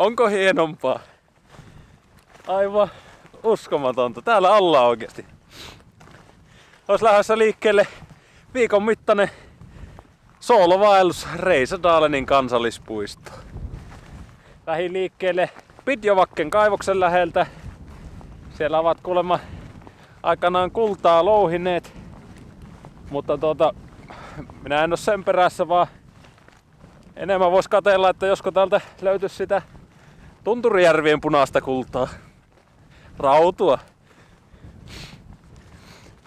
Onko hienompaa? Aivan uskomatonta. Täällä ollaan oikeesti. Ois lähdössä liikkeelle viikon mittainen soolovaellus Reisadalenin kansallispuisto. Lähin liikkeelle Pidjovakken kaivoksen läheltä. Siellä ovat kuulemma aikanaan kultaa louhineet. Mutta minä en oo sen perässä, vaan enemmän vois katsella, että josko täältä löytyisi sitä Tunturijärvien punaista kultaa. Rautua.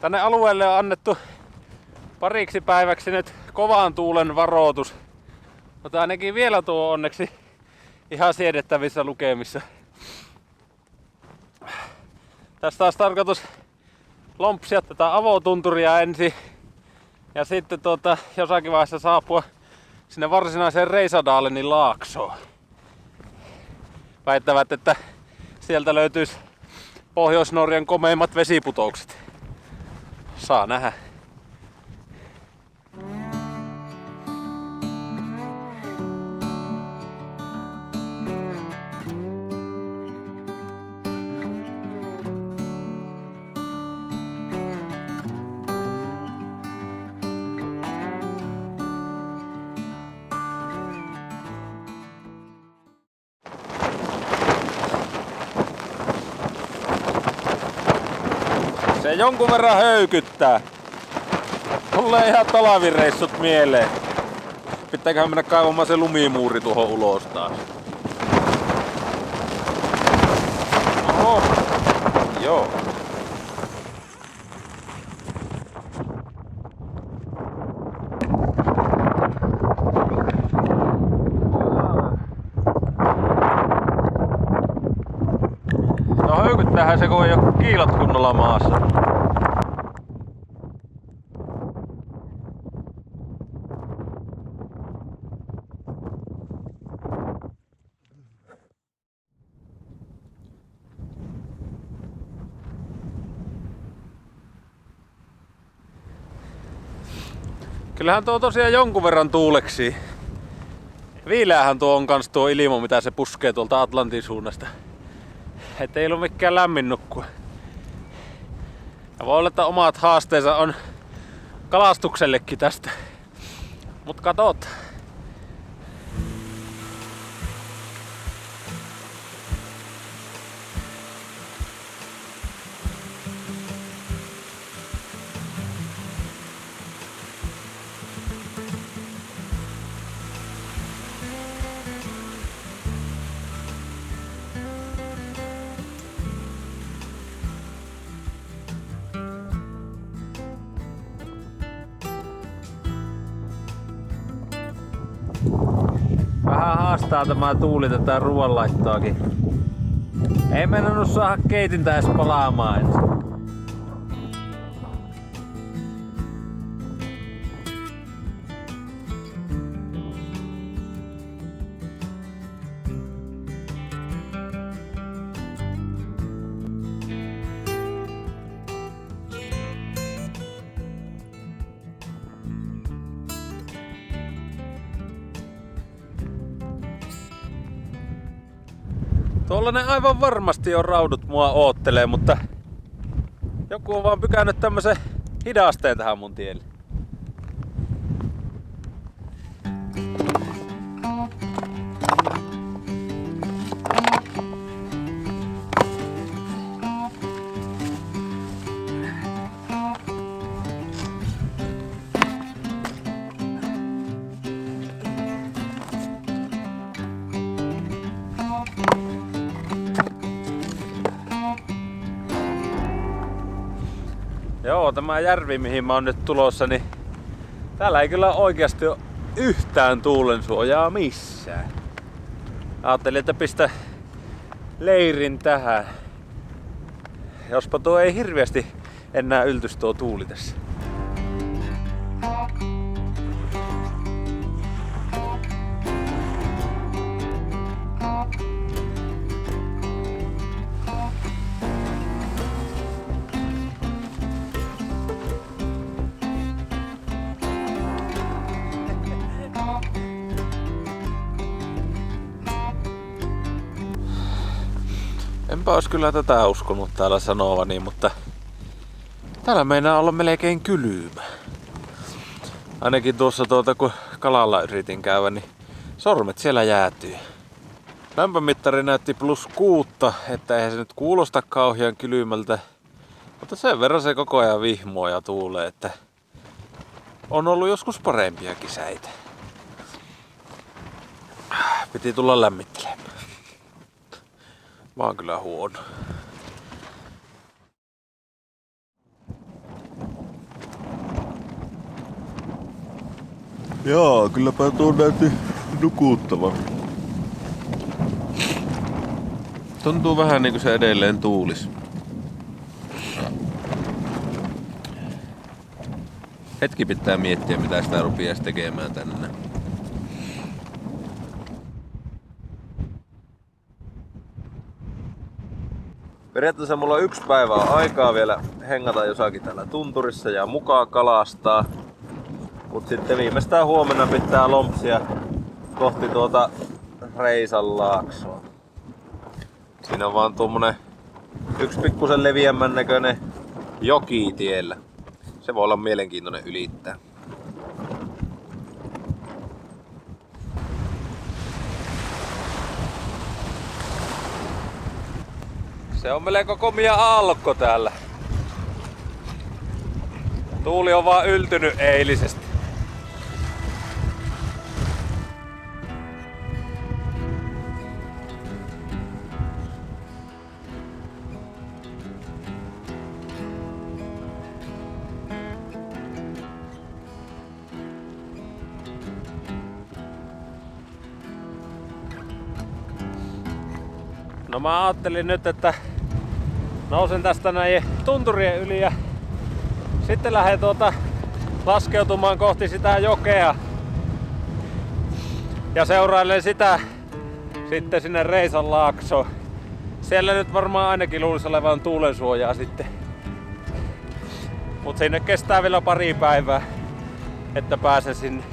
Tänne alueelle on annettu pariksi päiväksi nyt kovan tuulen varoitus. Mutta ainakin vielä tuo onneksi ihan siedettävissä lukemissa. Tästä olisi tarkoitus lompsia tätä avotunturia ensin. Ja sitten jossakin vaiheessa saapua sinne varsinaiseen Reisadalenin laaksoon. Väittävät, että sieltä löytyisi Pohjois-Norjan komeimmat vesiputoukset. Saa nähdä. Se jonkun verran höykyttää. Tulee ihan talvireissut mieleen. Pitääköhän mennä kaivamaan se lumimuuri tuohon ulos taas. Oho. Joo. No höykyttäähän se, kun ei oo kiilot kunnolla maassa. Kyllähän tuo tosiaan jonkun verran tuuleksi. Viileähän tuo on kans tuo ilma, mitä se puskee tuolta Atlantin suunnasta. Et ei ollut mikään lämmin nukkua. Ja voi olla, että omat haasteensa on kalastuksellekin tästä. Mut katot. Vähän haastaa tämä tuuli tätä ruoanlaittaakin. Ei meinannut saada keitintä edes palaamaan ensin. Tuollainen aivan varmasti on raudut mua oottelee, mutta joku on vaan pykännyt tämmösen hidasteen tähän mun tielle. Joo, tämä järvi mihin mä oon nyt tulossa, niin täällä ei kyllä oikeasti ole yhtään tuulensuojaa missään. Ajattelin, että pistä leirin tähän. Jospa tuo ei hirveästi enää yltys tuo tuuli tässä. Enpä ois kyllä tätä uskonut täällä sanovani, mutta täällä meinaa olla melkein kylmä. Ainakin tuossa kun kalalla yritin käydä, niin sormet siellä jäätyy. Lämpömittari näytti +6, että eihän se nyt kuulosta kauhean kylmältä. Mutta sen verran se koko ajan vihmoo ja tuulee, että on ollut joskus parempiakin säitä. Piti tulla lämmittelemään. Mä oon kyllä huono. Joo, kylläpä tuo näytti nukuttavan. Tuntuu vähän niinku se edelleen tuulis. Hetki pitää miettiä, mitä sitä rupiais tekemään tänne. Periaatteessa mulla on 1 päivä aikaa vielä hengata jossakin täällä tunturissa ja mukaan kalastaa. Mut sitten viimeistään huomenna pitää lompsia kohti Reisanlaaksoa. Siinä on vaan tuommoinen yksi pikkusen leviämmän näköinen joki tiellä. Se voi olla mielenkiintoinen ylittää. Se on melko komia aallokko täällä. Tuuli on vaan yltynyt eilisestä. No mä ajattelin nyt, että nousen tästä näin tunturien yli ja sitten lähden laskeutumaan kohti sitä jokea. Ja seurailen sitä sitten sinne Reisanlaaksoon. Siellä nyt varmaan ainakin luulisi olevan tuulensuojaa sitten. Mut sinne kestää vielä pari päivää, että pääsen sinne.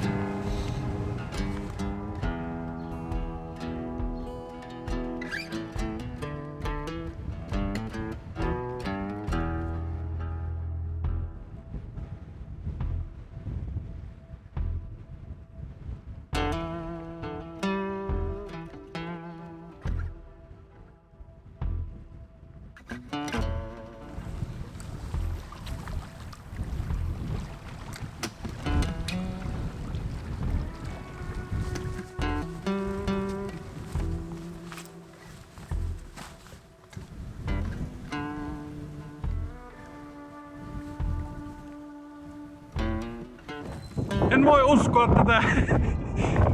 En voi uskoa tätä.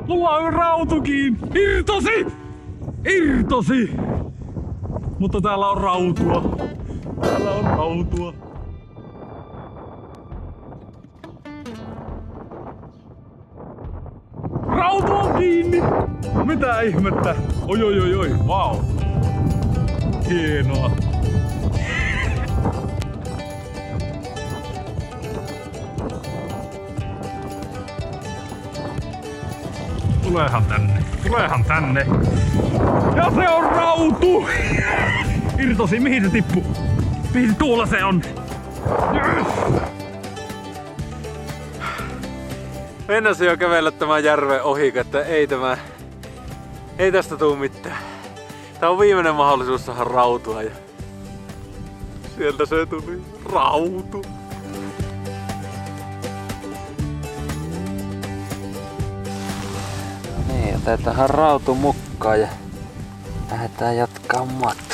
Mulla on rautukin. Irtosi. Mutta täällä on rautua. Rautu on kiinni. Mitä ihmettä? Oi. Vau. Wow. Hienoa. Tuleehan tänne. Ja se on rautu! Irtosi, mihin se tippuu? Mihin tuolla se on? Yes! Meinasin jo kävellä tämän järven ohi, että ei tästä tuu mitään. Tää on viimeinen mahdollisuus saada rautua ja sieltä se tuli. Rautu. Niin, otetaan rautu mukaan ja lähdetään jatkaa matkaa.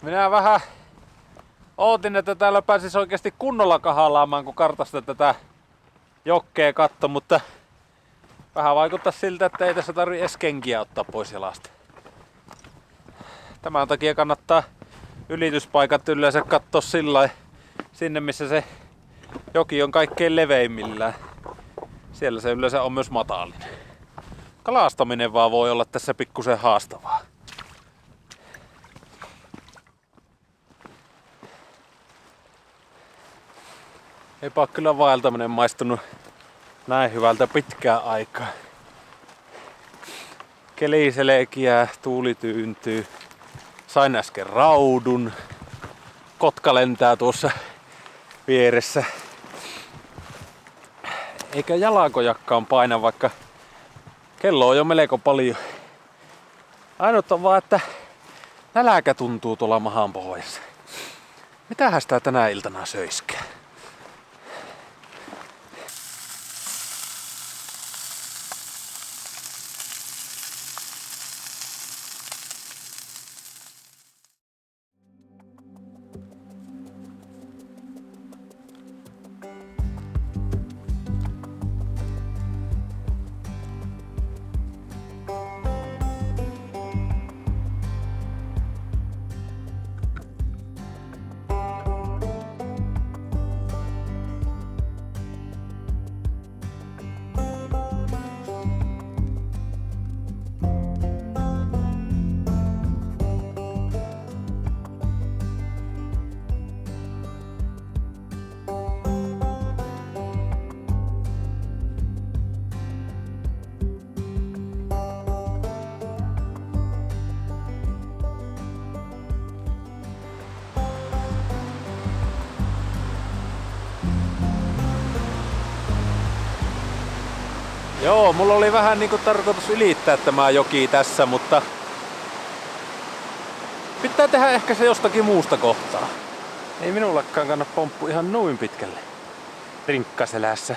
Minä vähän ootin, että täällä pääsis oikeasti kunnolla kahalaamaan, kun kartasta tätä jokkea katto, mutta vähän vaikuttaa siltä, että ei tässä tarvitse edes kenkiä ottaa pois jalasta. Tämän takia kannattaa ylityspaikat yleensä katsoa sillä sinne missä se joki on kaikkein leveimmillään. Siellä se yleensä on myös matalin. Kalastaminen vaan voi olla tässä pikkusen haastavaa. Eipä ole kyllä vaeltaminen maistunut näin hyvältä pitkään aikaa. Keli selkiää, tuuli tyyntyy. Sain äsken raudun. Kotka lentää tuossa vieressä. Eikä jalankojakkaan paina, vaikka kello on jo melko paljon. Ainut on vaan, että nälkä tuntuu tuolla mahan pohjassa. Mitähän sitä tänä iltana söiskään? Joo, mulla oli vähän niinku tarkoitus ylittää tämä joki tässä, mutta pitää tehdä ehkä se jostakin muusta kohtaa. Ei minullakaan kannata pomppu ihan noin pitkälle rinkkaselässä.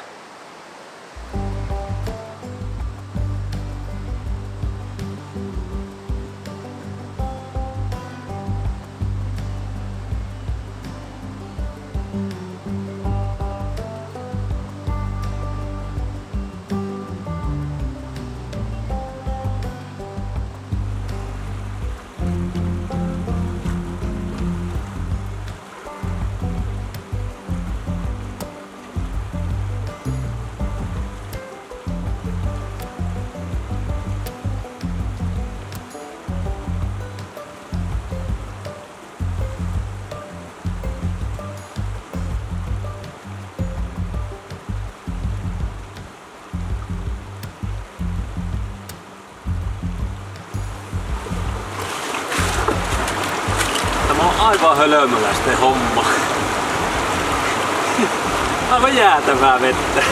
Aivan hölmöläisten homma. Aivan jäätävää vettä.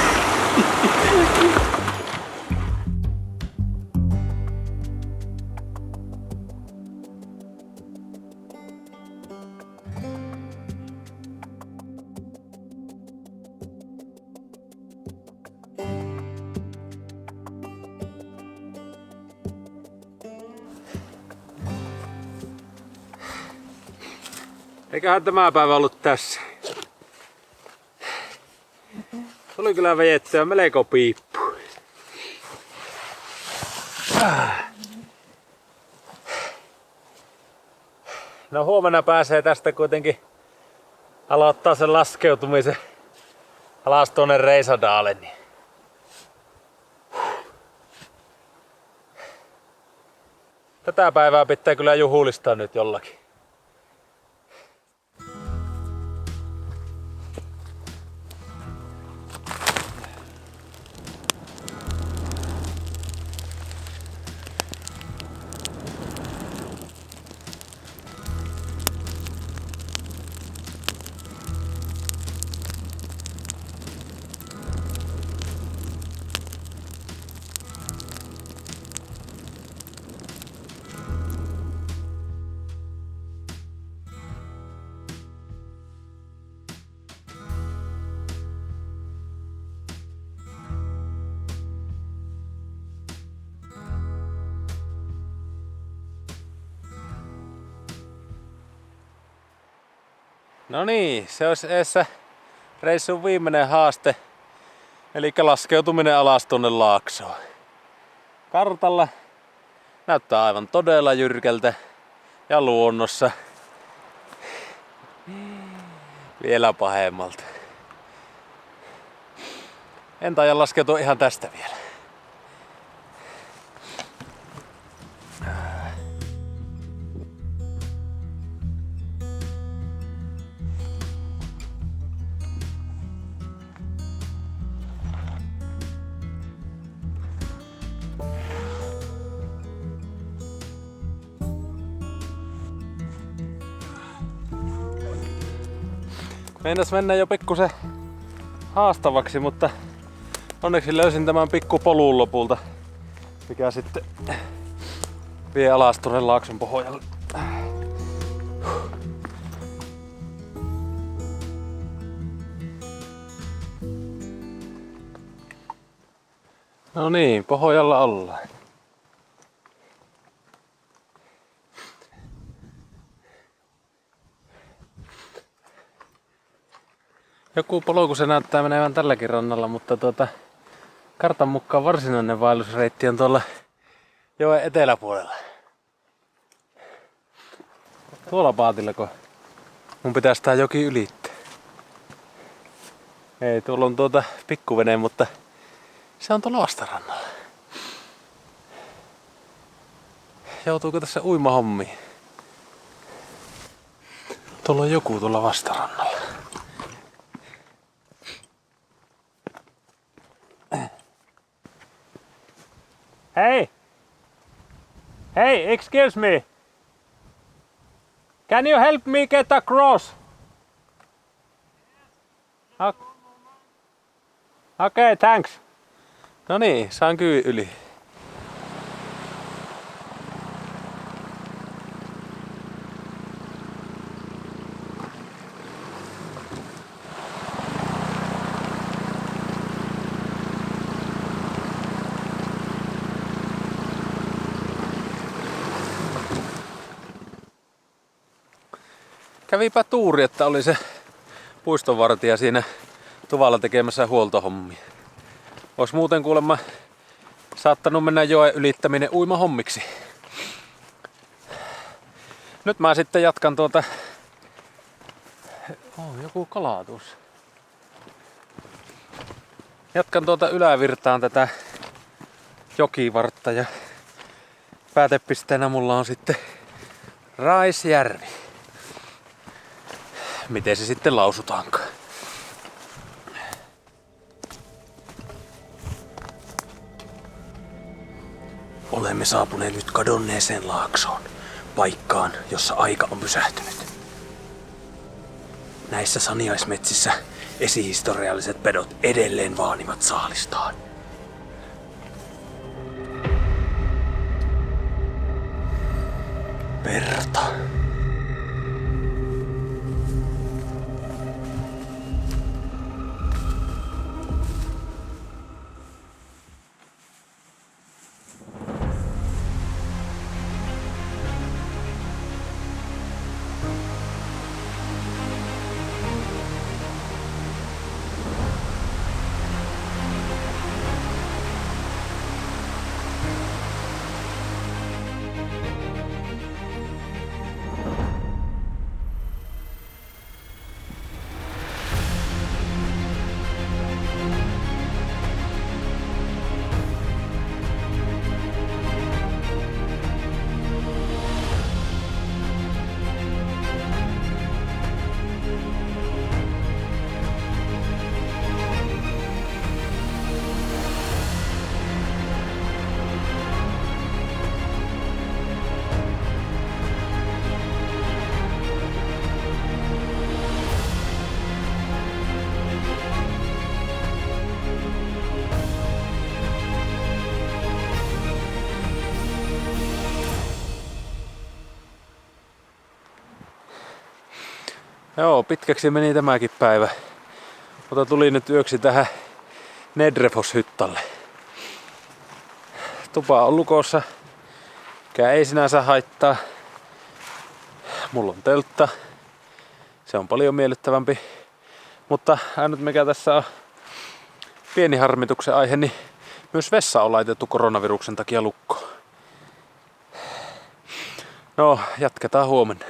Eiköhän tämä päivä ollut tässä. Tuli kyllä vejettyä melko piippu. No huomenna pääsee tästä kuitenkin aloittaa sen laskeutumisen alas tuonne Reisadalen. Tätä päivää pitää kyllä juhlistaa nyt jollakin. No niin, se olisi eessä reissun viimeinen haaste, eli laskeutuminen alas tuonne laaksoon. Kartalla näyttää aivan todella jyrkältä ja luonnossa Vielä pahemmalta. En taida laskeutua ihan tästä vielä. Meinas mennä jo pikkusen haastavaksi, mutta onneksi löysin tämän pikkupolun lopulta, mikä sitten vie alas tuonne laakson pohjalle. No niin, pohjalla ollaan. Joku polku se näyttää menevän tälläkin rannalla, mutta kartan mukaan varsinainen vaellusreitti on tuolla joen eteläpuolella. Tuolla paatillako mun pitäisi tää joki ylittää. Ei, tuolla on pikkuvene, mutta se on tuolla vastarannalla. Joutuuko tässä uimahommiin? Tuolla on joku tuolla vastarannalla. Hey! Hey, excuse me! Can you help me get across? Okay, thanks. No niin, saan kyy yli. Kävipä tuuri, että oli se puistonvartija siinä tuvalla tekemässä huoltohommia. Ois muuten kuulemma saattanut mennä joen ylittäminen uimahommiksi. Nyt mä sitten jatkan joku kalatus. Jatkan ylävirtaan tätä jokivartta ja päätepisteenä mulla on sitten Raisjärvi. Miten se sitten lausutaankaan? Olemme saapuneet nyt kadonneeseen laaksoon, paikkaan, jossa aika on pysähtynyt. Näissä saniaismetsissä esihistorialliset pedot edelleen vaanivat saalistaan. Verta. Joo, pitkäksi meni tämäkin päivä. Mutta tuli nyt yöksi tähän Nedrefos-hyttalle. Tupa on lukossa, mikä ei sinänsä haittaa. Mulla on teltta. Se on paljon miellyttävämpi. Mutta ainut mikä tässä on pieni harmituksen aihe, niin myös vessa on laitettu koronaviruksen takia lukkoon. No, jatketaan huomenna.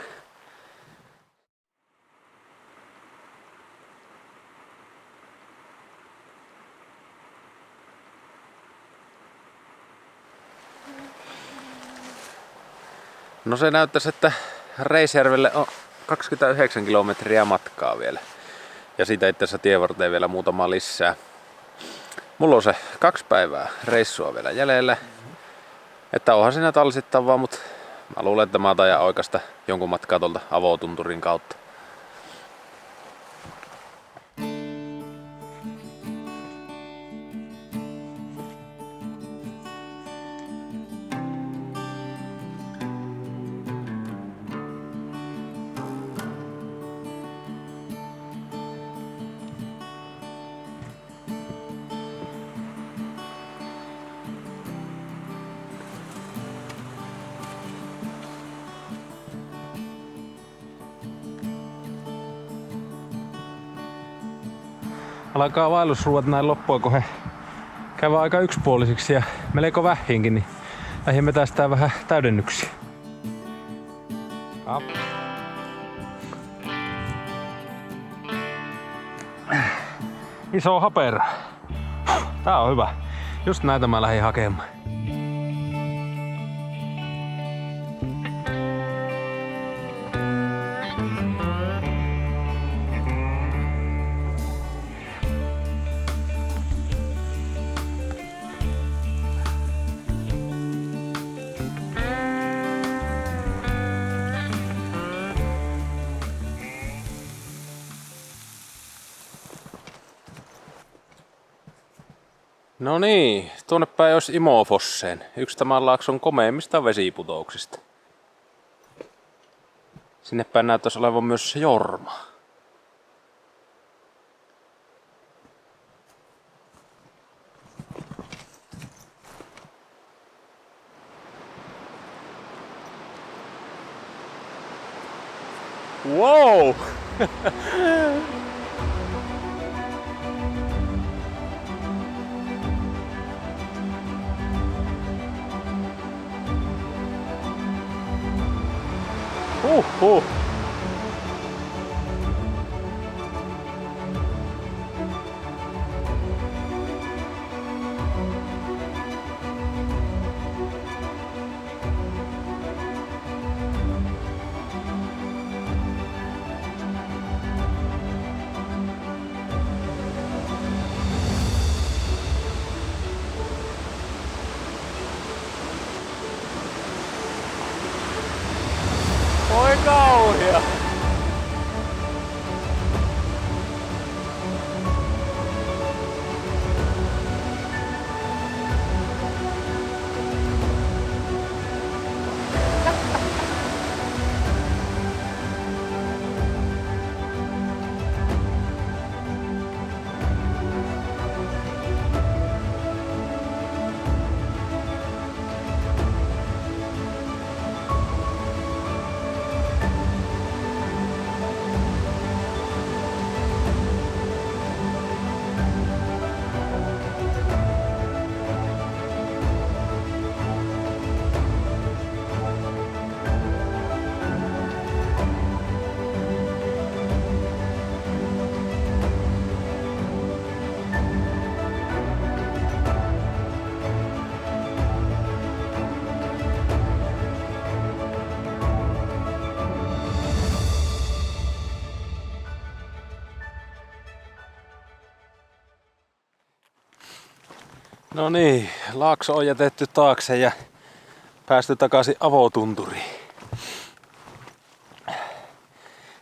No se näyttäisi, että Reisjärvelle on 29 kilometriä matkaa vielä. Ja siitä itse asiassa tievarteen vielä muutama lisää. Mulla on se 2 päivää reissua vielä jäljellä. Että onhan siinä talsittavaa, mutta mä luulen, että mä taidan oikasta jonkun matkaa tuolta avotunturin kautta. Alkaa vaellusruuat näin loppua, kun he käyvät aika yksipuolisiksi ja melko vähiinkin, niin lähdimme tästä vähän täydennyksiä. Iso haperä. Tää on hyvä. Just näitä mä lähdin hakemaan. No niin, tuonne päin olisi Imofosseen, yksi tämän laakson komeimmista vesiputouksista. Sinne päin näyttäisi olevan myös Jorma. Wow! Huh. Oi kauhia! No niin, laakso on jätetty taakse ja päästy takaisin avotunturiin.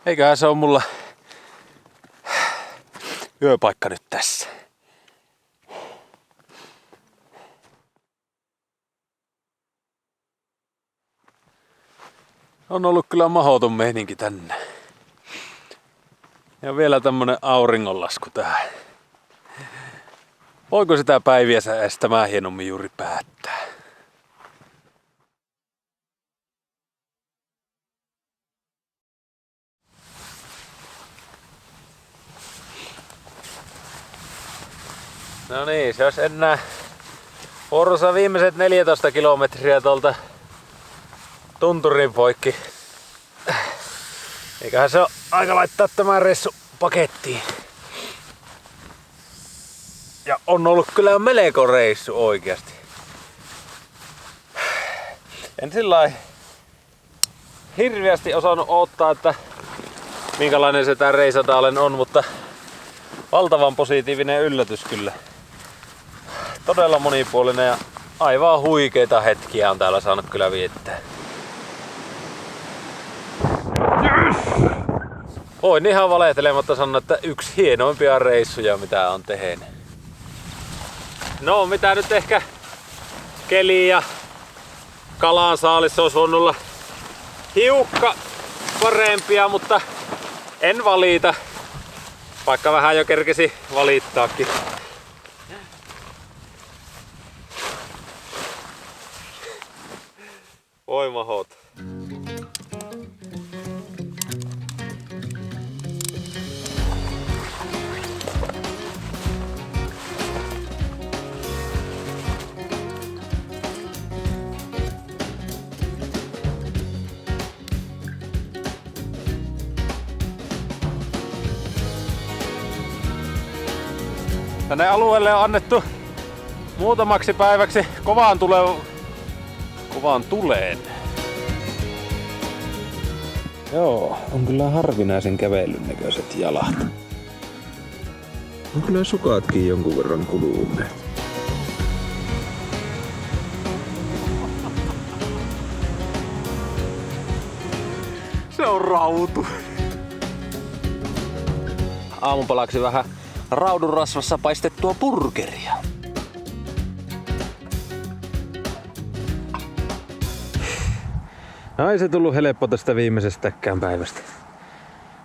Eiköhän se on mulla yöpaikka nyt tässä. On ollut kyllä mahdoton meininki tänne. Ja vielä tämmönen auringonlasku tähän. Voiko sitä päiviänsä edes tämän hienommin juuri päättää? No niin, se olisi enää vuorossa viimeiset 14 kilometriä tuolta tunturin poikki. Eiköhän se ole aika laittaa tämä reissu pakettiin. Ja on ollut kyllä melko reissu oikeasti. En sillai hirveästi osannut odottaa, että minkälainen se tää Reisadalen on, mutta valtavan positiivinen yllätys kyllä. Todella monipuolinen ja aivan huikeita hetkiä on täällä saanut kyllä viettää. Voin ihan valehtelematta sanoa, että yksi hienoimpia reissuja mitä on tehnyt. No mitä nyt ehkä keli ja kalan saalis olisi voinut olla hiukka parempia, mutta en valita. Vaikka vähän jo kerkesi valittaakin. Voi mahot. Tänne alueelle on annettu muutamaksi päiväksi kovaan tuleen. Joo, on kyllä harvinaisen kävelyn näköiset jalat. On kyllä sukatkin jonkun verran kuluneet. Se on rautu. Aamupalaksi vähän raudunrasvassa paistettua burgeria. No ei se tullut helppo tästä viimeisestäkään päivästä.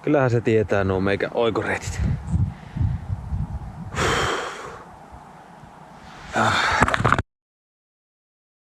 Kyllähän se tietää nuo meikä oikoreitit.